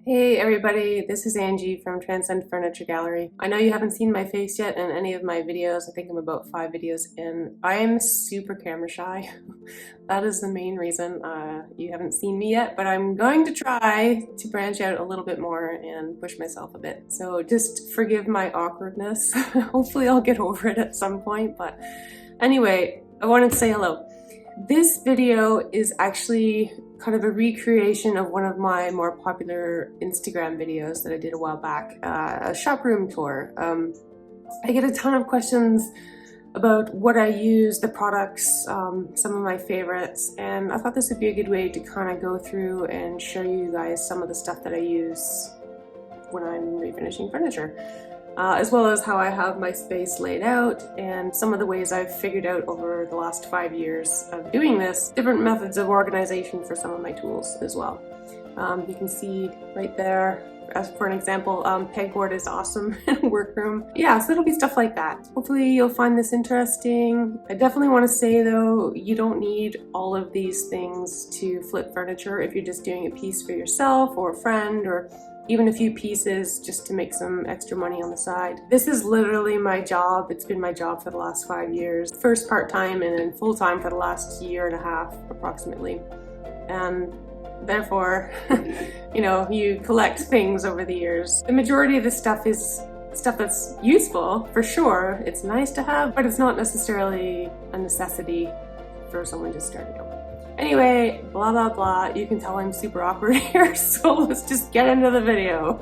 Hey everybody, this is Angie from Transcend Furniture Gallery. I know you haven't seen my face yet in any of my videos. I think I'm about 5 videos in. I'm super camera shy. That is the main reason you haven't seen me yet, but I'm going to try to branch out a little bit more and push myself a bit. So just forgive my awkwardness. Hopefully I'll get over it at some point, but anyway, I wanted to say hello. This video is actually kind of a recreation of one of my more popular Instagram videos that I did a while back, a shop room tour. I get a ton of questions about what I use, the products, some of my favorites, and I thought this would be a good way to kind of go through and show you guys some of the stuff that I use when I'm refinishing furniture. As well as how I have my space laid out and some of the ways I've figured out over the last 5 years of doing this, different methods of organization for some of my tools as well. You can see right there, as for an example, pegboard is awesome in workroom. Yeah, so it'll be stuff like that. Hopefully you'll find this interesting. I definitely want to say though, you don't need all of these things to flip furniture if you're just doing a piece for yourself or a friend, or even a few pieces just to make some extra money on the side. This is literally my job. It's been my job for the last 5 years. First part-time and then full-time for the last year and a half approximately. And therefore, you know, you collect things over the years. The majority of this stuff is stuff that's useful, for sure. It's nice to have, but it's not necessarily a necessity for someone just starting out. Anyway, blah blah blah, you can tell I'm super awkward here, so let's just get into the video.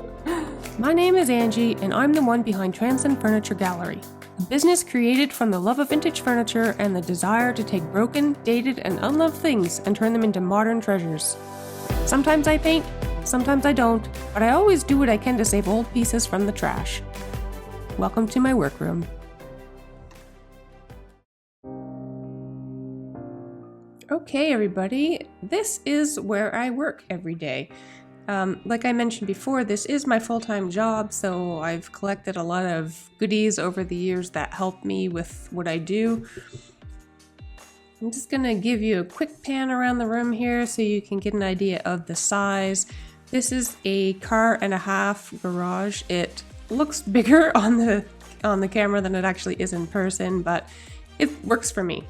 My name is Angie, and I'm the one behind Transcend Furniture Gallery, a business created from the love of vintage furniture and the desire to take broken, dated, and unloved things and turn them into modern treasures. Sometimes I paint, sometimes I don't, but I always do what I can to save old pieces from the trash. Welcome to my workroom. Okay everybody, this is where I work every day. Like I mentioned before, this is my full-time job, so I've collected a lot of goodies over the years that help me with what I do. I'm just gonna give you a quick pan around the room here so you can get an idea of the size. This is a 1.5 car garage. It looks bigger on the camera than it actually is in person, but it works for me.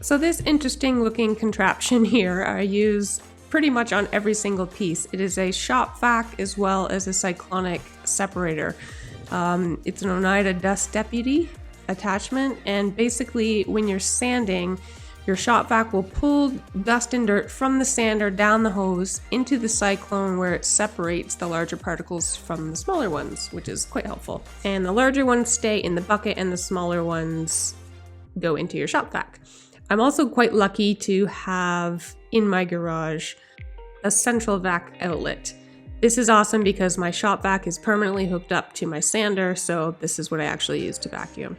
So this interesting looking contraption here I use pretty much on every single piece. It is a shop vac as well as a cyclonic separator. It's an ONEIDA dust deputy attachment, and basically when you're sanding, your shop vac will pull dust and dirt from the sander down the hose into the cyclone where it separates the larger particles from the smaller ones, which is quite helpful. And the larger ones stay in the bucket and the smaller ones go into your shop vac. I'm also quite lucky to have in my garage a central vac outlet. This is awesome because my shop vac is permanently hooked up to my sander, so this is what I actually use to vacuum.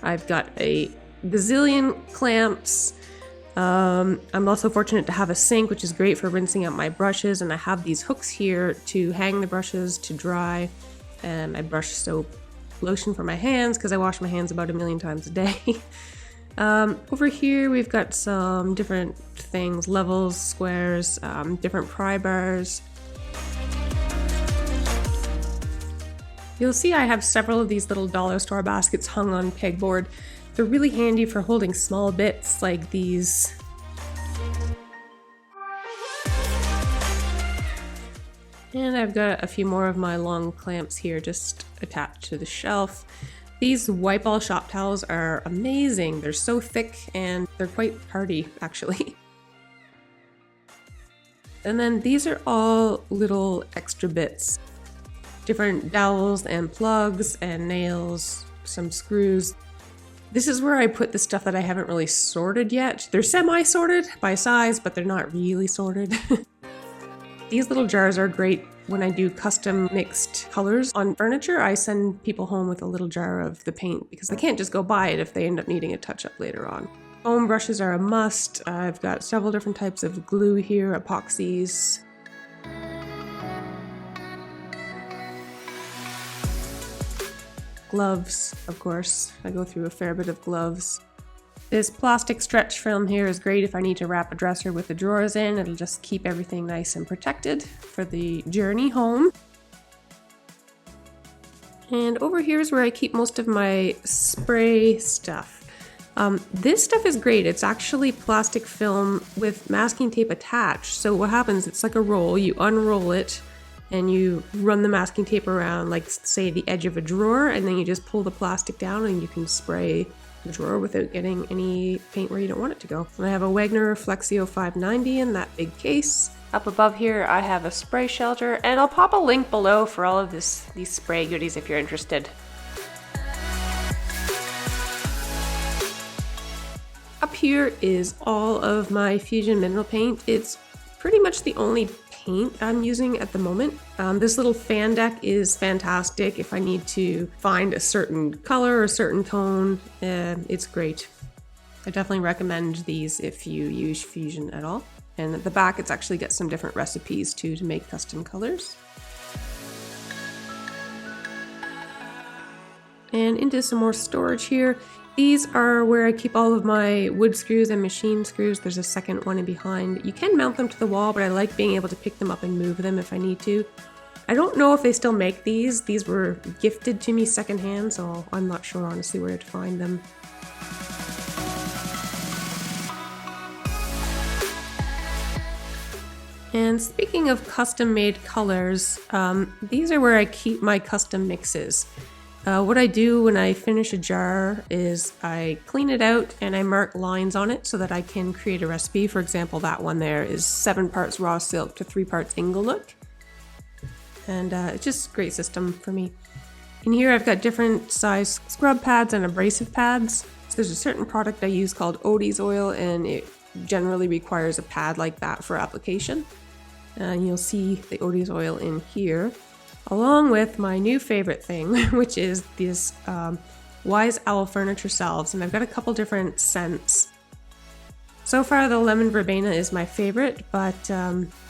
I've got a gazillion clamps. I'm also fortunate to have a sink, which is great for rinsing out my brushes, and I have these hooks here to hang the brushes to dry, and my brush soap lotion for my hands because I wash my hands about 1 million times a day. Over here we've got some different things, levels, squares, different pry bars. You'll see I have several of these little dollar store baskets hung on pegboard. They're really handy for holding small bits like these. And I've got a few more of my long clamps here just attached to the shelf. These wipe all shop towels are amazing. They're so thick and they're quite hardy actually. And then these are all little extra bits. Different dowels and plugs and nails, some screws. This is where I put the stuff that I haven't really sorted yet. They're semi-sorted by size, but they're not really sorted. These little jars are great when I do custom mixed colors on furniture. I send people home with a little jar of the paint because they can't just go buy it if they end up needing a touch-up later on. Foam brushes are a must. I've got several different types of glue here, epoxies. Gloves, of course. I go through a fair bit of gloves. This plastic stretch film here is great if I need to wrap a dresser with the drawers in. It'll just keep everything nice and protected for the journey home. And over here is where I keep most of my spray stuff. This stuff is great. It's actually plastic film with masking tape attached. So what happens, it's like a roll. You unroll it and you run the masking tape around, like say the edge of a drawer, and then you just pull the plastic down and you can spray the drawer without getting any paint where you don't want it to go. And I have a Wagner Flexio 590 in that big case. Up above here I have a spray shelter, and I'll pop a link below for all of these spray goodies if you're interested. Up here is all of my Fusion mineral paint. It's pretty much the only paint I'm using at the moment. This little fan deck is fantastic if I need to find a certain color or a certain tone. It's great. I definitely recommend these if you use Fusion at all. And at the back it's actually got some different recipes too to make custom colors. And into some more storage here. These are where I keep all of my wood screws and machine screws. There's a second one in behind. You can mount them to the wall, but I like being able to pick them up and move them if I need to. I don't know if they still make these. These were gifted to me secondhand, so I'm not sure honestly where to find them. And speaking of custom made colors, these are where I keep my custom mixes. What I do when I finish a jar is I clean it out and I mark lines on it so that I can create a recipe. For example, that one there is 7 parts raw silk to 3 parts Inglenook. And it's just a great system for me. In here I've got different size scrub pads and abrasive pads. So there's a certain product I use called Odie's oil, and it generally requires a pad like that for application. And you'll see the Odie's oil in here, along with my new favorite thing, which is this Wise Owl furniture salves, and I've got a couple different scents. So far the lemon verbena is my favorite, but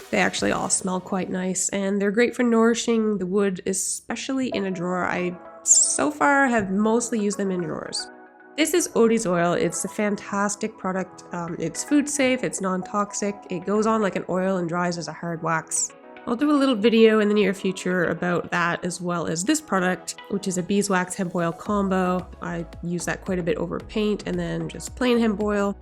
they actually all smell quite nice, and they're great for nourishing the wood, especially in a drawer. I so far have mostly used them in drawers. This is Odie's oil. It's a fantastic product. It's food safe, it's non-toxic, it goes on like an oil and dries as a hard wax. I'll do a little video in the near future about that, as well as this product, which is a beeswax hemp oil combo. I use that quite a bit over paint and then just plain hemp oil.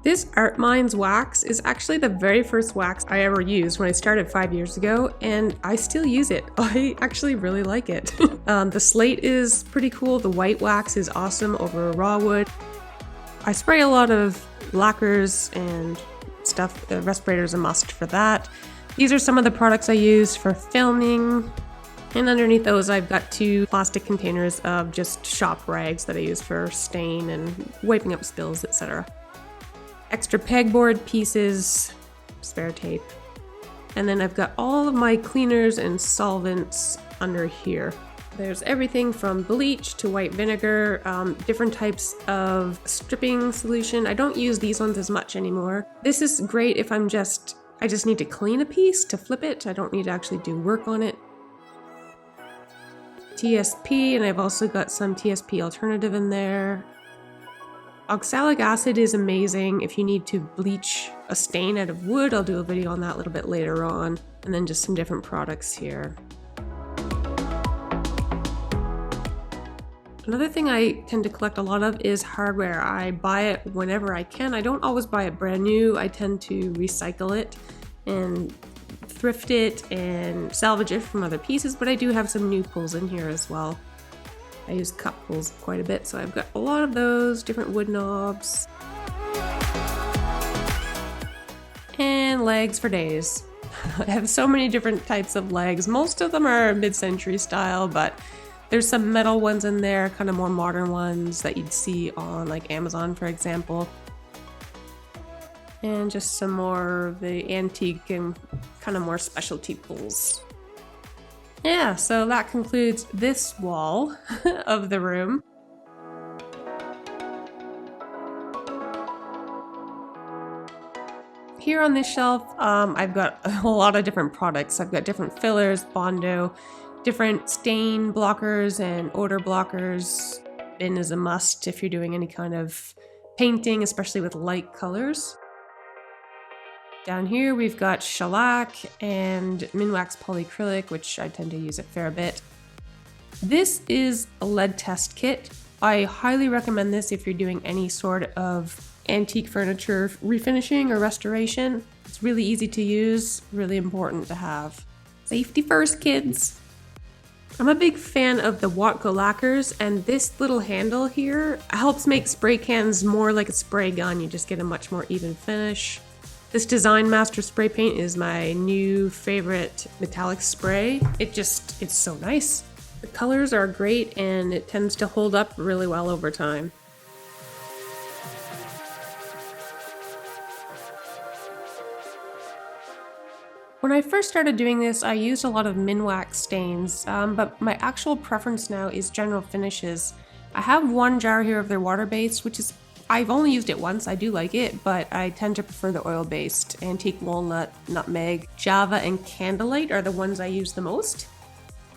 This Art Minds wax is actually the very first wax I ever used when I started 5 years ago, and I still use it. I actually really like it. The slate is pretty cool. The white wax is awesome over raw wood. I spray a lot of lacquers and stuff. The respirator is a must for that. These are some of the products I use for filming, and underneath those I've got 2 plastic containers of just shop rags that I use for stain and wiping up spills, etc. Extra pegboard pieces, spare tape, and then I've got all of my cleaners and solvents under here. There's everything from bleach to white vinegar, different types of stripping solution. I don't use these ones as much anymore. This is great if I just need to clean a piece to flip it. I don't need to actually do work on it. TSP, and I've also got some TSP alternative in there. Oxalic acid is amazing if you need to bleach a stain out of wood. I'll do a video on that a little bit later on. And then just some different products here. Another thing I tend to collect a lot of is hardware. I buy it whenever I can. I don't always buy it brand new. I tend to recycle it and thrift it and salvage it from other pieces, but I do have some new pulls in here as well. I use cup pulls quite a bit, so I've got a lot of those, different wood knobs. And legs for days. I have so many different types of legs. Most of them are mid-century style, but there's some metal ones in there, kind of more modern ones that you'd see on like Amazon, for example. And just some more of the antique and kind of more specialty pulls. Yeah, so that concludes this wall of the room. Here on this shelf, I've got a lot of different products. I've got different fillers, Bondo, different stain blockers and odor blockers, bin is a must if you're doing any kind of painting, especially with light colors. Down here we've got shellac and Minwax polyacrylic, which I tend to use a fair bit. This is a lead test kit. I highly recommend this if you're doing any sort of antique furniture refinishing or restoration. It's really easy to use, really important to have. Safety first, kids! I'm a big fan of the Watco lacquers, and this little handle here helps make spray cans more like a spray gun. You just get a much more even finish. This Design Master spray paint is my new favorite metallic spray. It's so nice. The colors are great and it tends to hold up really well over time. When I first started doing this, I used a lot of Minwax stains, but my actual preference now is General Finishes. I have one jar here of their water-based, which is, I've only used it once, I do like it, but I tend to prefer the oil-based. Antique Walnut, Nutmeg, Java, and Candlelight are the ones I use the most.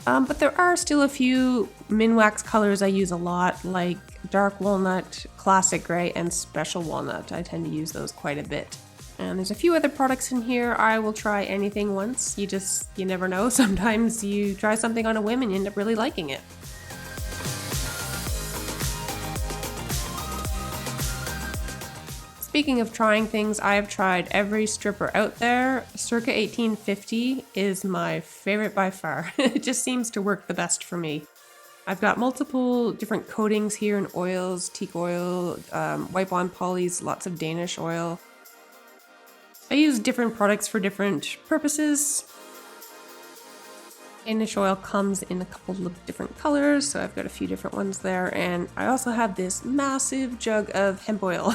But there are still a few Minwax colors I use a lot, like Dark Walnut, Classic Gray, and Special Walnut. I tend to use those quite a bit. And there's a few other products in here. I will try anything once. You never know. Sometimes you try something on a whim and you end up really liking it. Speaking of trying things, I have tried every stripper out there. Circa 1850 is my favorite by far. It just seems to work the best for me. I've got multiple different coatings here in oils, teak oil, wipe-on polys, lots of Danish oil. I use different products for different purposes. Danish oil comes in a couple of different colors, so I've got a few different ones there. And I also have this massive jug of hemp oil.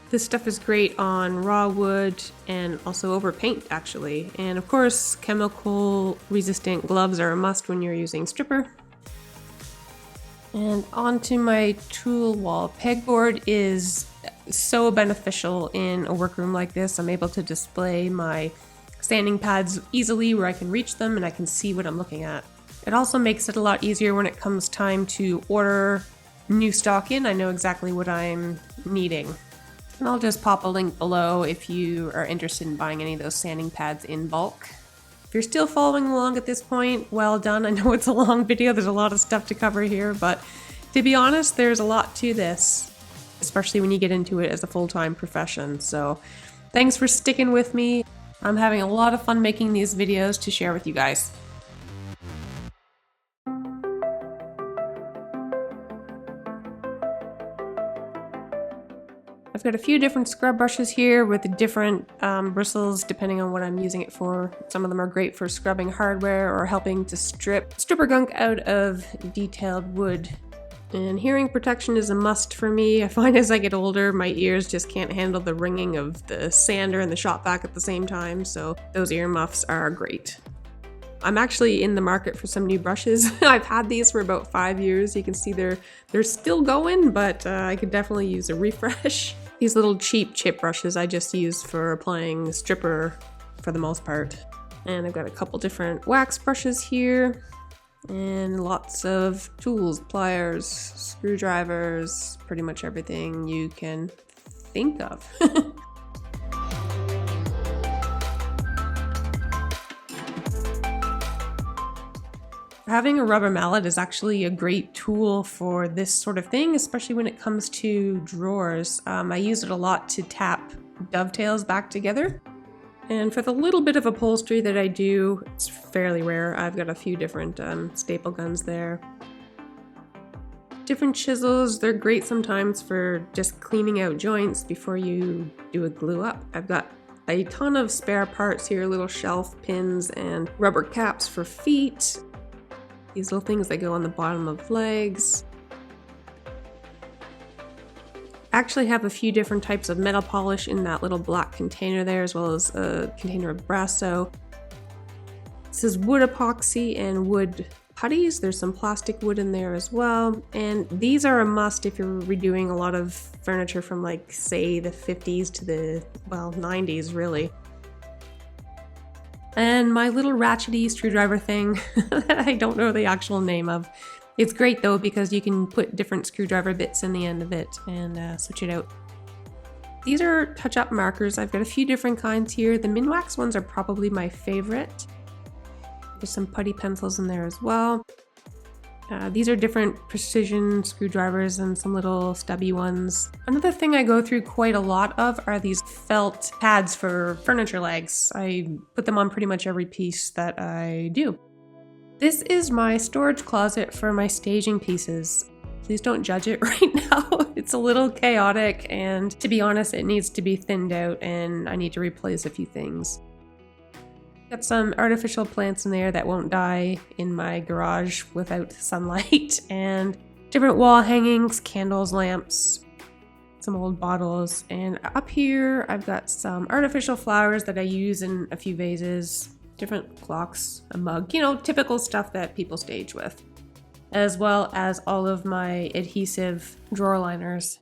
This stuff is great on raw wood and also over paint, actually. And of course, chemical resistant gloves are a must when you're using stripper. And onto my tool wall. Pegboard is so beneficial in a workroom like this. I'm able to display my sanding pads easily where I can reach them and I can see what I'm looking at. It also makes it a lot easier when it comes time to order new stock in. I know exactly what I'm needing. And I'll just pop a link below if you are interested in buying any of those sanding pads in bulk. If you're still following along at this point, well done. I know it's a long video, there's a lot of stuff to cover here, but to be honest, there's a lot to this, especially when you get into it as a full-time profession. So thanks for sticking with me. I'm having a lot of fun making these videos to share with you guys. I've got a few different scrub brushes here with different bristles depending on what I'm using it for. Some of them are great for scrubbing hardware or helping to stripper gunk out of detailed wood. And hearing protection is a must for me. I find as I get older, my ears just can't handle the ringing of the sander and the shop vac at the same time, so those earmuffs are great. I'm actually in the market for some new brushes. I've had these for about 5 years. You can see they're still going, but I could definitely use a refresh. These little cheap chip brushes I just use for applying stripper for the most part. And I've got a couple different wax brushes here and lots of tools, pliers, screwdrivers, pretty much everything you can think of. Having a rubber mallet is actually a great tool for this sort of thing, especially when it comes to drawers. I use it a lot to tap dovetails back together. And for the little bit of upholstery that I do, it's fairly rare. I've got a few different staple guns there. Different chisels, they're great sometimes for just cleaning out joints before you do a glue up. I've got a ton of spare parts here, little shelf pins and rubber caps for feet. These little things that go on the bottom of legs. I actually have a few different types of metal polish in that little black container there, as well as a container of Brasso. This is wood epoxy and wood putties. There's some plastic wood in there as well. And these are a must if you're redoing a lot of furniture from, like, say, the 50s to the, well, 90s really. And my little ratchety screwdriver thing that I don't know the actual name of. It's great though because you can put different screwdriver bits in the end of it and switch it out. These are touch-up markers. I've got a few different kinds here. The Minwax ones are probably my favorite. There's some putty pencils in there as well. These are different precision screwdrivers and some little stubby ones. Another thing I go through quite a lot of are these felt pads for furniture legs. I put them on pretty much every piece that I do. This is my storage closet for my staging pieces. Please don't judge it right now. It's a little chaotic, and to be honest, it needs to be thinned out and I need to replace a few things. Got some artificial plants in there that won't die in my garage without sunlight, and different wall hangings, candles, lamps, some old bottles, and up here I've got some artificial flowers that I use in a few vases, different clocks, a mug, you know, typical stuff that people stage with, as well as all of my adhesive drawer liners.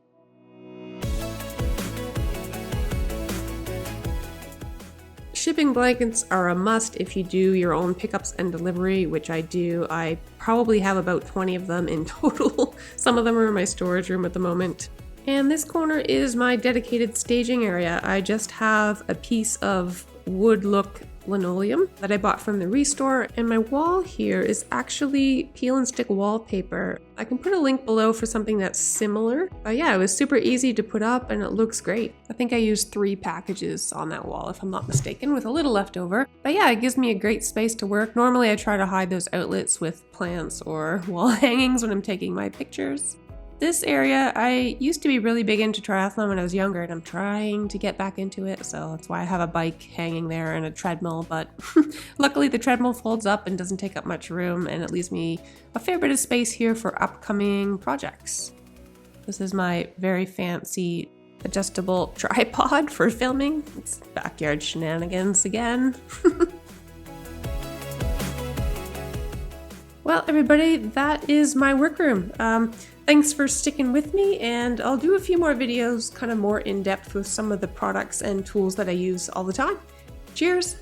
Shipping blankets are a must if you do your own pickups and delivery, which I do. I probably have about 20 of them in total. Some of them are in my storage room at the moment. And this corner is my dedicated staging area. I just have a piece of wood look linoleum that I bought from the Restore, and my wall here is actually peel and stick wallpaper. I can put a link below for something that's similar. But yeah, it was super easy to put up and it looks great. I think I used 3 packages on that wall if I'm not mistaken, with a little left over. But yeah, it gives me a great space to work. Normally I try to hide those outlets with plants or wall hangings when I'm taking my pictures. This area, I used to be really big into triathlon when I was younger, and I'm trying to get back into it, so that's why I have a bike hanging there and a treadmill, but luckily the treadmill folds up and doesn't take up much room, and it leaves me a fair bit of space here for upcoming projects. This is my very fancy adjustable tripod for filming. It's backyard shenanigans again. Well, everybody, that is my workroom. Thanks for sticking with me, and I'll do a few more videos kind of more in depth with some of the products and tools that I use all the time. Cheers!